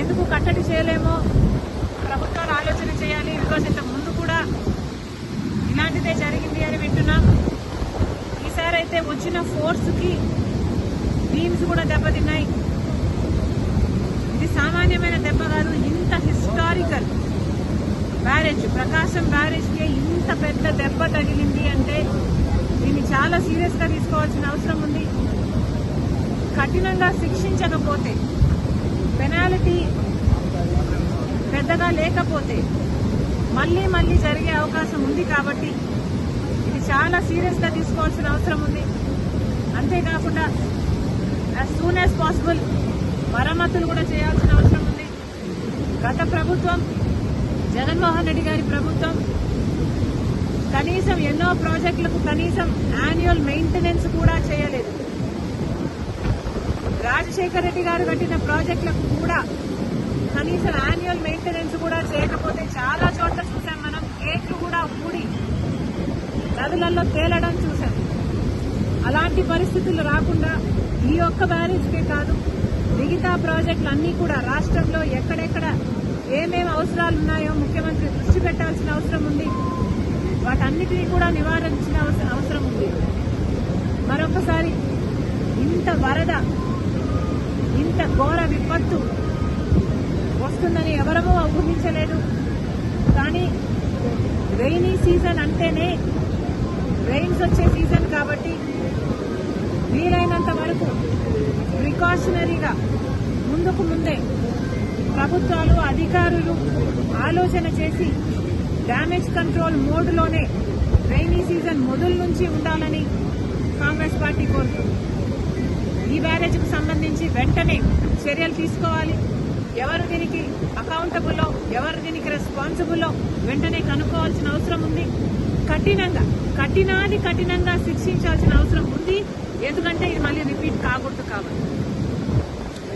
ఎందుకు కట్టడి చేయలేమో ప్రభుత్వాలు ఆలోచన చేయాలి. బికాజ్ ఇంత ముందు కూడా ఇలాంటిదే జరిగింది అని వింటున్నాం. ఈసారి అయితే వచ్చిన ఫోర్స్కి బీమ్స్ కూడా దెబ్బతిన్నాయి. ఇది సామాన్యమైన దెబ్బ కాదు. ఇంత హిస్టారికల్ బ్యారేజ్, ప్రకాశం బ్యారేజ్కి ఇంత పెద్ద దెబ్బ తగిలింది అంటే దీన్ని చాలా సీరియస్గా తీసుకోవాల్సిన అవసరం ఉంది. కఠినంగా శిక్షించకపోతే, పెనాల్టీ పెద్దగా లేకపోతే మళ్ళీ మళ్ళీ జరిగే అవకాశం ఉంది. కాబట్టి ఇది చాలా సీరియస్గా తీసుకోవాల్సిన అవసరం ఉంది. అంతేకాకుండా యాజ్ సూన్ యాజ్ పాసిబుల్ మరమ్మతులు కూడా చేయాల్సిన అవసరం ఉంది. గత ప్రభుత్వం, జగన్మోహన్ రెడ్డి గారి ప్రభుత్వం కనీసం ఎన్నో ప్రాజెక్టులకు కనీసం యాన్యువల్ మెయింటెనెన్స్ కూడా చేయలేదు. రాజశేఖర్ రెడ్డి గారు కట్టిన ప్రాజెక్టులకు కూడా కనీసం యాన్యువల్ మెయింటెనెన్స్ కూడా చేయకపోతే చాలా చోట్ల చూసాం మనం. గేట్లు కూడా ఊడి నదులలో తేలడం చూసాం. అలాంటి పరిస్థితులు రాకుండా ఈ ఒక్క బ్యారేజ్కే కాదు, మిగతా ప్రాజెక్టులు అన్నీ కూడా రాష్ట్రంలో ఎక్కడెక్కడ ఏమేమి అవసరాలు ఉన్నాయో ముఖ్యమంత్రి దృష్టి పెట్టాల్సిన అవసరం ఉంది. వాటన్నిటినీ కూడా నివారించిన అవసరం ఉంది. మరొకసారి ఇంత వరద, ఇంత ఘోర విపత్తు వస్తుందని ఎవరమూ ఊహించలేదు. కానీ రెయినీ సీజన్ అంటేనే రెయిన్స్ వచ్చే సీజన్ కాబట్టి వీలైనంత వరకు ప్రికాషనరీగా ముందుకు ముందే ప్రభుత్వాలు, అధికారులు ఆలోచన చేసి డ్యామేజ్ కంట్రోల్ మోడ్లోనే రెయినీ సీజన్ మొదలు నుంచి ఉండాలని కాంగ్రెస్ పార్టీ కోరుతుంది. ఈ బ్యారేజ్కు సంబంధించి వెంటనే చర్యలు తీసుకోవాలి. ఎవరు దీనికి అకౌంటబుల్లో, ఎవరు దీనికి రెస్పాన్సిబుల్లో వెంటనే కనుక్కోవాల్సిన అవసరం ఉంది. కఠినంగా శిక్షించాల్సిన అవసరం ఉంది. ఎందుకంటే ఇది మళ్ళీ రిపీట్ కాకూడదు కాబట్టి.